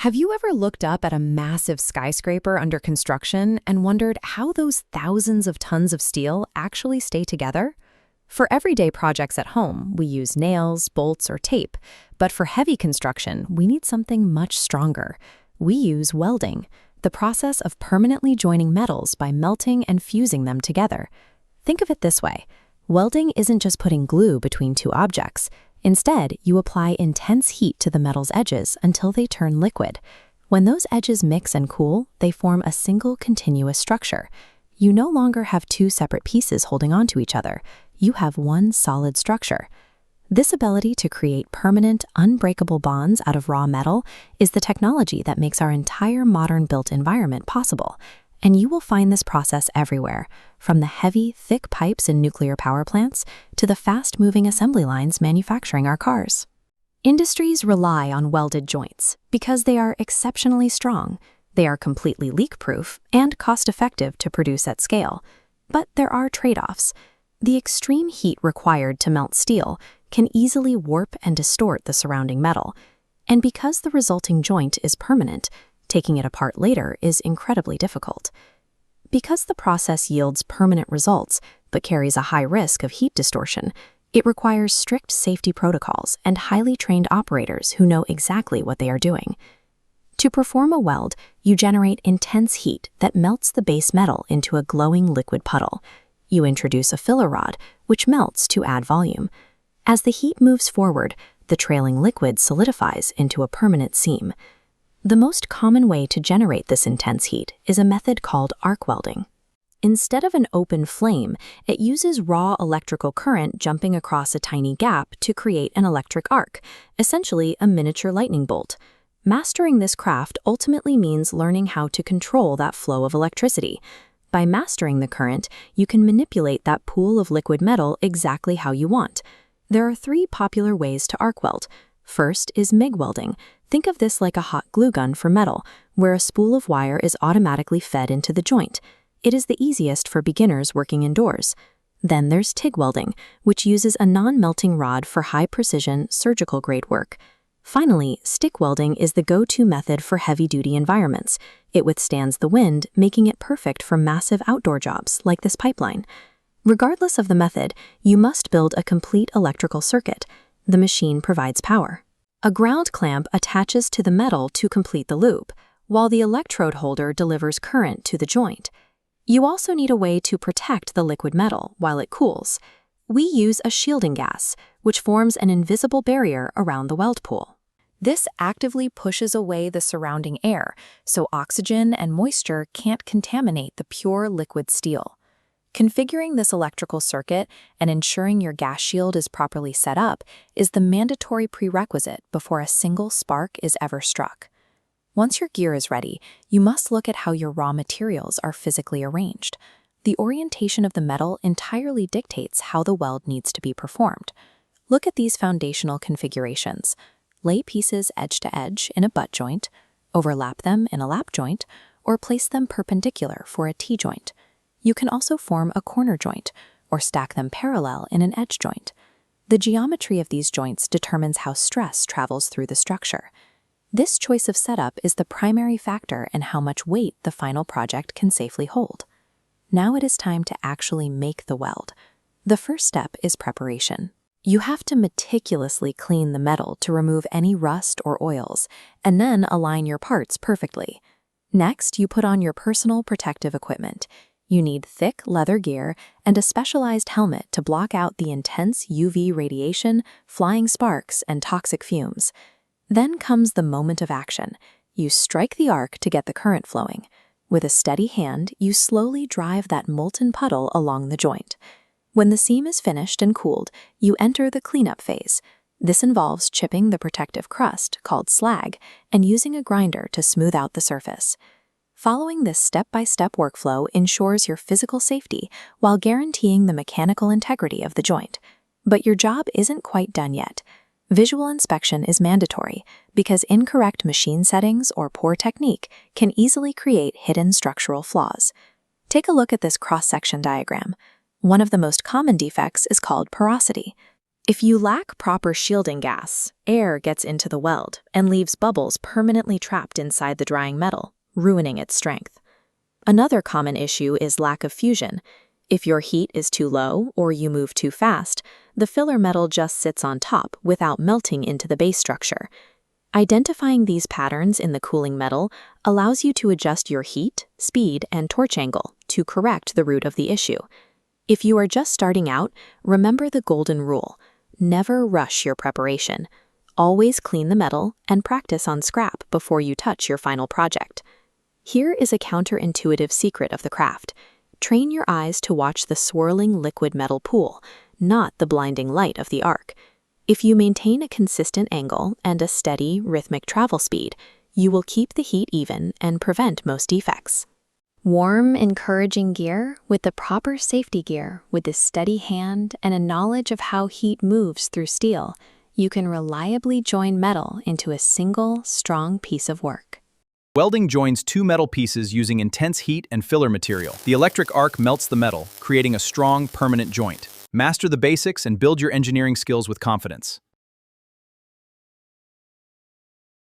Have you ever looked up at a massive skyscraper under construction and wondered how those thousands of tons of steel actually stay together? For everyday projects at home, we use nails, bolts, or tape, but for heavy construction, we need something much stronger. We use welding, the process of permanently joining metals by melting and fusing them together. Think of it this way. Welding isn't just putting glue between two objects. Instead, you apply intense heat to the metal's edges until they turn liquid. When those edges mix and cool, they form a single continuous structure. You no longer have two separate pieces holding onto each other. You have one solid structure. This ability to create permanent, unbreakable bonds out of raw metal is the technology that makes our entire modern built environment possible. And you will find this process everywhere, from the heavy, thick pipes in nuclear power plants to the fast-moving assembly lines manufacturing our cars. Industries rely on welded joints because they are exceptionally strong, they are completely leak-proof, and cost-effective to produce at scale. But there are trade-offs. The extreme heat required to melt steel can easily warp and distort the surrounding metal. And because the resulting joint is permanent, taking it apart later is incredibly difficult. Because the process yields permanent results but carries a high risk of heat distortion, it requires strict safety protocols and highly trained operators who know exactly what they are doing. To perform a weld, you generate intense heat that melts the base metal into a glowing liquid puddle. You introduce a filler rod, which melts to add volume. As the heat moves forward, the trailing liquid solidifies into a permanent seam. The most common way to generate this intense heat is a method called arc welding. Instead of an open flame, it uses raw electrical current jumping across a tiny gap to create an electric arc, essentially a miniature lightning bolt. Mastering this craft ultimately means learning how to control that flow of electricity. By mastering the current, you can manipulate that pool of liquid metal exactly how you want. There are three popular ways to arc weld. First is MIG welding. Think of this like a hot glue gun for metal, where a spool of wire is automatically fed into the joint. It is the easiest for beginners working indoors. Then there's TIG welding, which uses a non-melting rod for high-precision, surgical-grade work. Finally, stick welding is the go-to method for heavy-duty environments. It withstands the wind, making it perfect for massive outdoor jobs like this pipeline. Regardless of the method, you must build a complete electrical circuit. The machine provides power. A ground clamp attaches to the metal to complete the loop, while the electrode holder delivers current to the joint. You also need a way to protect the liquid metal while it cools. We use a shielding gas, which forms an invisible barrier around the weld pool. This actively pushes away the surrounding air, so oxygen and moisture can't contaminate the pure liquid steel. Configuring this electrical circuit and ensuring your gas shield is properly set up is the mandatory prerequisite before a single spark is ever struck. Once your gear is ready, you must look at how your raw materials are physically arranged. The orientation of the metal entirely dictates how the weld needs to be performed. Look at these foundational configurations. Lay pieces edge to edge in a butt joint, overlap them in a lap joint, or place them perpendicular for a T-joint. You can also form a corner joint, or stack them parallel in an edge joint. The geometry of these joints determines how stress travels through the structure. This choice of setup is the primary factor in how much weight the final project can safely hold. Now it is time to actually make the weld. The first step is preparation. You have to meticulously clean the metal to remove any rust or oils, and then align your parts perfectly. Next, you put on your personal protective equipment. You need thick leather gear and a specialized helmet to block out the intense UV radiation, flying sparks, and toxic fumes. Then comes the moment of action. You strike the arc to get the current flowing. With a steady hand, you slowly drive that molten puddle along the joint. When the seam is finished and cooled, you enter the cleanup phase. This involves chipping the protective crust, called slag, and using a grinder to smooth out the surface. Following this step-by-step workflow ensures your physical safety while guaranteeing the mechanical integrity of the joint. But your job isn't quite done yet. Visual inspection is mandatory because incorrect machine settings or poor technique can easily create hidden structural flaws. Take a look at this cross-section diagram. One of the most common defects is called porosity. If you lack proper shielding gas, air gets into the weld and leaves bubbles permanently trapped inside the drying metal, ruining its strength. Another common issue is lack of fusion. If your heat is too low or you move too fast, the filler metal just sits on top without melting into the base structure. Identifying these patterns in the cooling metal allows you to adjust your heat, speed, and torch angle to correct the root of the issue. If you are just starting out, remember the golden rule. Never rush your preparation. Always clean the metal and practice on scrap before you touch your final project. Here is a counterintuitive secret of the craft. Train your eyes to watch the swirling liquid metal pool, not the blinding light of the arc. If you maintain a consistent angle and a steady, rhythmic travel speed, you will keep the heat even and prevent most defects. Warm, encouraging gear with the proper safety gear, with a steady hand and a knowledge of how heat moves through steel, you can reliably join metal into a single, strong piece of work. Welding joins two metal pieces using intense heat and filler material. The electric arc melts the metal, creating a strong, permanent joint. Master the basics and build your engineering skills with confidence.